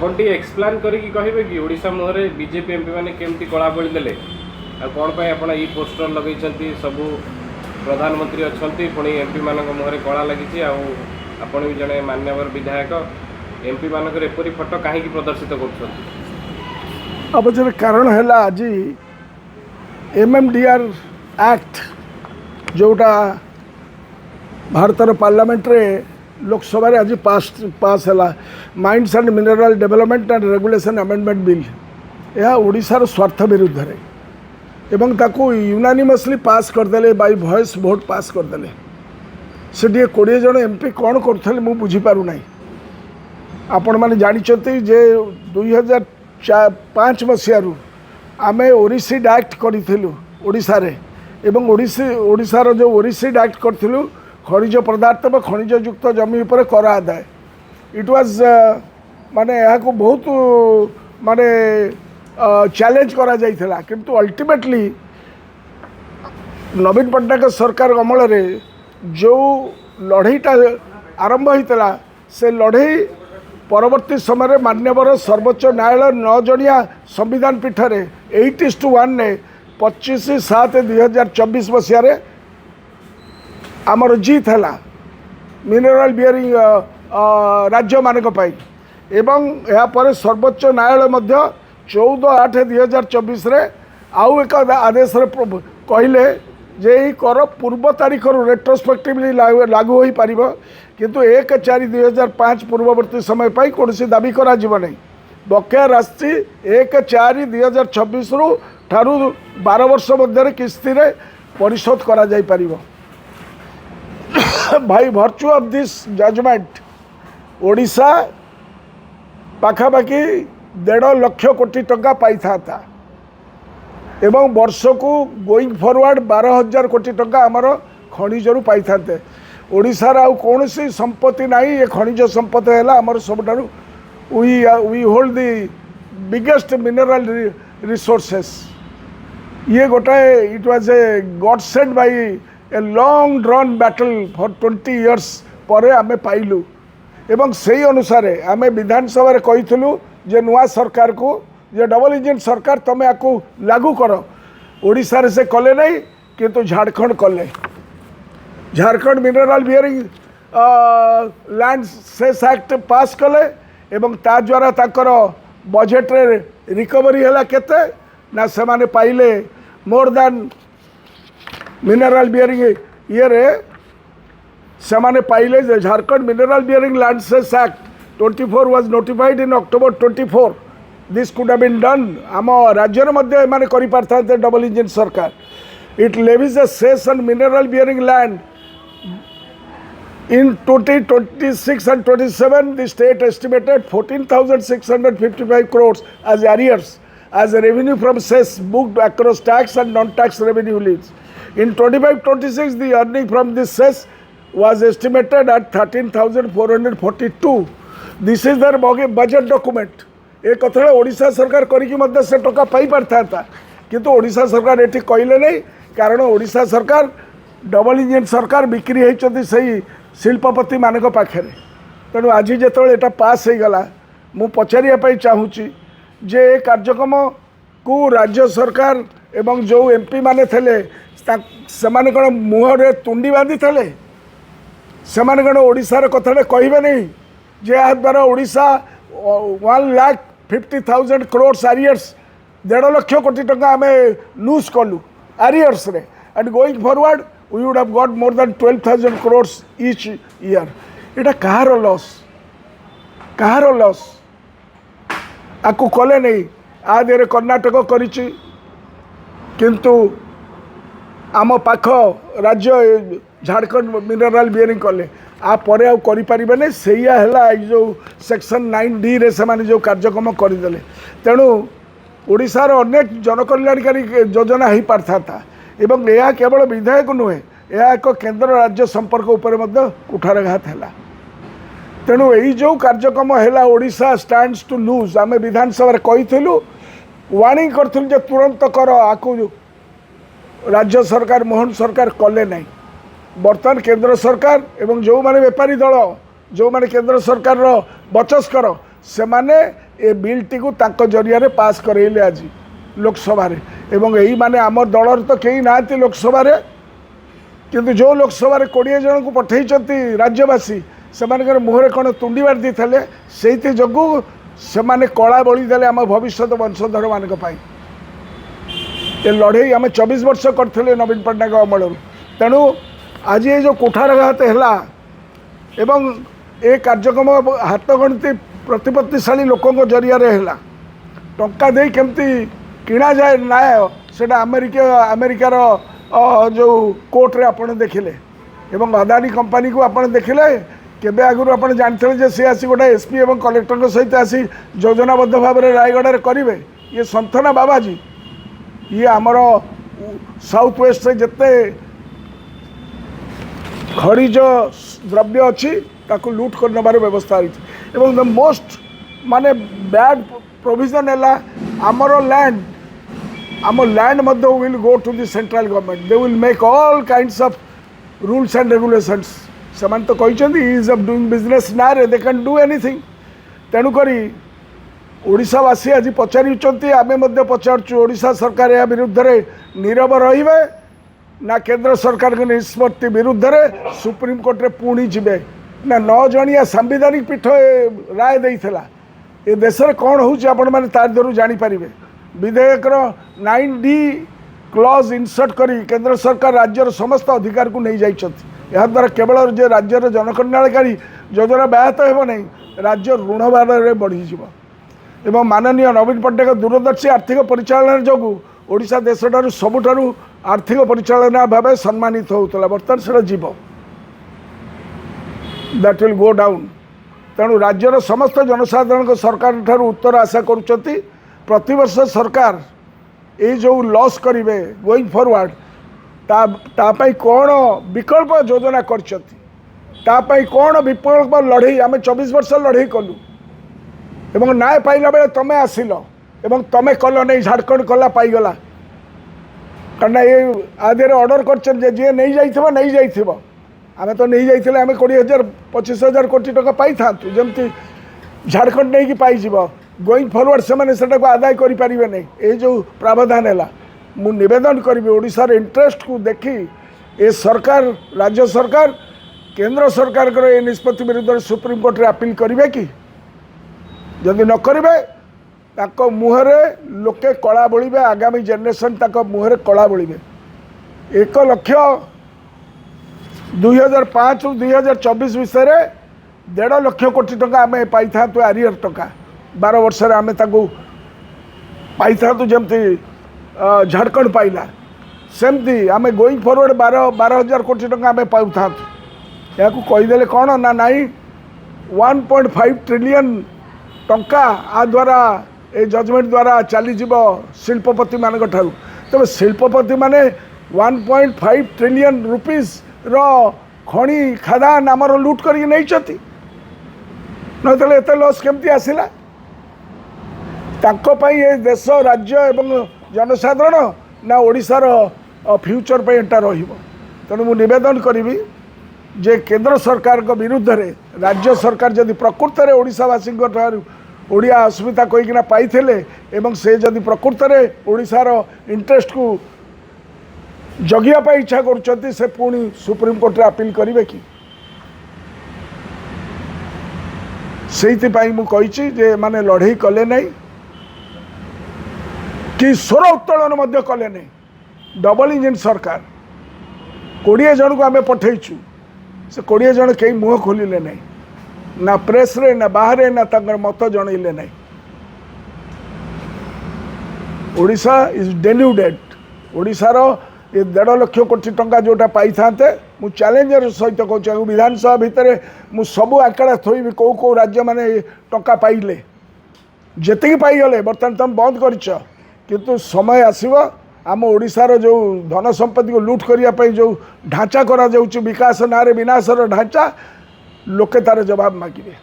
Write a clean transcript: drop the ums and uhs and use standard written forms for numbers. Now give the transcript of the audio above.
आपण T explain करिकी कहिबे कि ओडिशा मुहरे बीजेपी एमपी माने केमती कला बोली देले आ कोन पय आपण ई पोस्टर लगै छथि सब प्रधानमंत्री अछंती पुणी एमपी मानक मुहरे कला लगी आ आपण भी जने मान्यवर विधायक एमपी मानक एपरी फोटो कहीं प्रदर्शित कर अब जर कारण है आज एमएमडीआर एक्ट जोटा भारतर पार्लियामेंट रे लोकसभा रे आज पास है mines and mineral development and regulation amendment bill यह ओडिशार स्वार्थ विरुद्ध रे एवं ताकू यूनानिमसली पास करदे बाय वॉइस वोट पास करदे से 20 जन एमपी कौन करते मुझे बुझीपार ना आपण मैंने जानते जे 2005 मसीह आम ओरिसिड एक्ट करूँ ओडिशा रे एवं ओडिशार जो ओरिसिड एक्ट करूँ खनिज पदार्थ व खनिज युक्त जमी उपर कर आदाय इट वाज माने यहाँ को बहुत माने चैलेंज करा जाइथिला किंतु अल्टीमेटली नवीन पट्टनायक सरकार अमल रे जो लड़ईटा आरंभ होता से लड़ई परवर्ती समय मान्यवर सर्वोच्च न्यायालय 9 जनिया संविधान पीठ रे 8:1 ने 25/7/2024 मसीह आमर जीत है मिनरल बियरिंग राज्य मानक एवं यापर सर्वोच्च न्यायालय 14/8/2024 आउ एक आदेश कहले जे ही कर पूर्व तारीख रेट्रोस्पेक्टिवली लागू हो पार किंतु 1/4/2005 पूर्ववर्ती समय पर कौन दाबी करा नहीं बकेया राशि 1/4/2024 ठारू 12 वर्ष मध्य किस्ती रे परिशोध करा जाई पारिबो। By virtue of this judgment Odisha पाखापाखि 1.5 लाख कोटी टंका पाई था एवं वर्ष को गोइंग फॉरवर्ड 12,000 कोटी टंका आमर खनिजरू पाई था ओडिशार आउ कौन सी संपत्ति ना ये खनिज संपत्ति है आमर सब we hold the biggest mineral resources ये गोटाए it was a godsend by a long drawn battle for 20 years पर आमे पाइलु एवं से अनुसार आमे विधानसभा रे कहिथलु जे नुआ सरकार को जे डबल इंजिन सरकार तमे आकु लागू कर ओडिशा रे से कले नहीं किंतु झारखंड कले Jharkhand mineral bearing land cess act pass कले एवं ता द्वारा ताकर बजेट रे रिकवरी हला केते ना से माने पाइले मोर देन मिनरल बियरिंग ये रे से माने पाइले जे Jharkhand mineral bearing land cess act 24 was notified in October 24 this could have been done आम राज्य मध्य माने करि पारथा डबल इंजिन सरकार it levies a cess on mineral bearing land in 2026 and 27 the state estimated 14,655 crores as arrears as a revenue from cess booked across tax and non-tax revenue leads. In 25-26 the earning from this cess was estimated at 13,442. This is their budget document. ए कथा ओडिशा सरकार करिकी मध्य से टका पाई पारथा किंतु ओडिशा सरकार एठी कहले नहीं कारण ओडिशा सरकार डबल इंजिन सरकार बिक्री होती सही शिल्पपति मानक पाखे तेणु आज जो यहाँ पास हो गला मु पचारिया चाहूँगी जे कार्यक्रम को राज्य सरकार एवं जो एमपी माने थे से कौन मुहर तुंडी बांधी थे से कौन ओडिशार कथा कहे नहीं जे या द्वारा ओडिशा 1,50,000 crores आरियर्स 1.5 लाख कोटी टंका आम लूज कलु आरियर्स रे and going forward we would have got more than 12,000 crores each year. इटा कहार लॉस आपको कले नहीं आदे कर्णाटक करिछि किंतु आम पाख राज्य झारखंड मिनरल बियरिंग कले आ परे आ करि परिबे नै सेया हला जो सेक्शन 9D रे से माने जो कार्यक्रम करदेले तेणु ओडिशार अनेक जनकल्याणकारी योजना हो पारथा था एवं यह केवल विधायक नुहे यह एक केंद्र राज्य संपर्क उपर कुठारघात है तेणु यही जो कार्यक्रम है ओडिशा स्टैंड्स टू लूज आम विधानसभा कहीलु वार्निंग करूँ तुरंत कर आकु राज्य सरकार मोहन सरकार कले नहीं बर्तमान केंद्र सरकार एवं जो माने बेपारी दल जो माने केंद्र सरकार बचस्कर से माने ए बिलटी को तांको जरिया पास करेले आज लोकसभा रे एवं यही माने आम दलर तो कहीं ना लोकसभा रे किंतु जो लोकसभा 20 जन को पठई राज्यवासी से मुहरे कौन तुंडीबार दी से जोगु से कला बड़ी देले आम भविष्य वंशधर मान ये लड़े आम 24 वर्ष करते नवीन पट्टनायक अमल तेणु आज ये जो कुठारघात है एवं ए कार्यक्रम हाथ गणती प्रतिपत्तिशाली लोकों जरिया है टंका दे केमती किणा जाए न्याय से अमेरिकार जो कोर्ट रे आपन देखिले एवं अदानी कंपनी को आपन देखिले केबे आगुर आपन जानते जे सी आसी गोटे एसपी एवं कलेक्टर के सहित आसी योजनाबद्ध भाव में रायगढ़ में करेंगे ये संथना बाबाजी ये आमर साउथ वेस्ट जिते खनिज द्रव्य अच्छी ताकू लूट कर नबार व्यवस्था होती द मोस्ट माने बैड प्रोविजन है आमर लैंड आम लैंड मध्य will go to the central government they will make all kinds of rules and regulations से तो कहते इज ऑफ डूइंग बिजनेस ना रे दे कैन डू एनीथिंग तेणुक ओडिशावासी आज पचारुंट आम पचारचु ओडिशा सरकार या विरुद्ध नीरव रे ना केंद्र सरकार के निष्पत्ति विरुद्ध रे सुप्रीम कोर्ट रे पुणी जीवे ना 9 जणिया संवैधानिक पीठ राय देइथिला ए देश में कौन होउछि आपण माने तार दरु जानी परिबे विधेयक 9D क्लॉज इनसर्ट करी केंद्र सरकार राज्यर समस्त अधिकार को नहीं जाइछथि या द्वारा केवल जे राज्यर जनकल्याणकारी योजना व्याहत हेबो नहीं राज्य ऋण भार बढ़ी जीव एवं माननीय नवीन पट्टनायक दूरदर्शी आर्थिक परिचालन जोगु ओडिशा देशटार सबुठारु आर्थिक परिचालना भाव सम्मानित होउतला बर्तमान से जीव दैट विल गो डाउन तेणु राज्यर समस्त जनसाधारण सरकार ठार उत्तर आशा करुँच प्रतिवर्ष सरकार ये जो लॉस करेंगे गोइंग फॉरवर्ड तापाई कौन विकल्प योजना करपाई कौन विकल्प लड़े आम 24 वर्ष लड़े कलु एवं न्याय पाइला बेले तमें आसिल एवं तमें कल नहीं झारखंड कला पाईगला कारण ये आधे ऑर्डर कर जी नहीं जाइथिबो नहीं जाइथिबो आम तो नहीं जाइथिले आम 20,000-25,000 कोटी टका पाई था जमती झारखंड नहीं कि पाई गोइंग फॉरवर्ड से मैंने को आदाय करें नहीं ये जो प्रावधान है मु निवेदन करी ओडिशार इंटरेस्ट को देखी ए सरकार राज्य सरकार केंद्र सरकार को ये निष्पत्ति विरुद्ध सुप्रीम कोर्ट रे अपील करेंगे कि जदि न करेंगे ताको मुहरे लोके कला बोलिबे आगामी जेनरेशन ताको मुहरे कला बोलिबे 1,00,000 2005 2024 विषय 1.5 लाख कोटी टका आम पाई था आरियर टका 12 वर्ष आम पाई था जमती झारखंड पाइला सेमती आम गोइंग फॉरवर्ड 12,000 कोटी टका आम पाऊ था या कहीदे कौन ना नाई 1.5 ट्रिलियन टंका आ द्वारा ए जजमेंट द्वारा चलीज शिल्पपति मान ठार तेज शिल्पपति माने 1.5 ट्रिलियन रुपीज रो खणी खादान आमर लुट करके नहीं नतले एत लॉस केमती आसला ये देश राज्य एवं जनसाधारण ना ओडिशार फ्यूचर पे एटा रहिबो तेणु मु निवेदन करी जे केंद्र सरकार को विरुद्ध रे राज्य सरकार जदि प्रकृत में ओडिशावासी ओडिया अस्मिता कहीकिना पाइथिले एवं से जदि प्रकृत में ओडिशार इंटरेस्ट को जगिया पाई इच्छा करुँच से पुणी सुप्रीम कोर्ट रे अपील करेंगे कि से मु कही जे माने लड़ई कले नहीं कि स्वर उत्तोलन कले नहीं डबल इंजिन सरकार 20 जन को आम पठेचु से 20 जन कहीं मुँह खोलिले नहीं ना प्रेस रे ना बाहर ना तंगर मत जनइले नहीं ओडिशा इज डेल्यूडेड ओडिशार ये 1.5 लाख कोटी टंका जोटा पाई था मु चैलेंजर सहित कहूँ विधानसभा भितर मु सबू आंकड़ा थोबी कौ राज्य माने टंका पाइले जेतिकी पाईगले बर्तमान तुम बंद करछ किंतु समय आसीबो आम ओडिशार जो धन संपत्ति को लूट करने जो ढांचा करा जाउछि विकास नारे विनाशर ढांचा लोके तार जवाब मागिबे।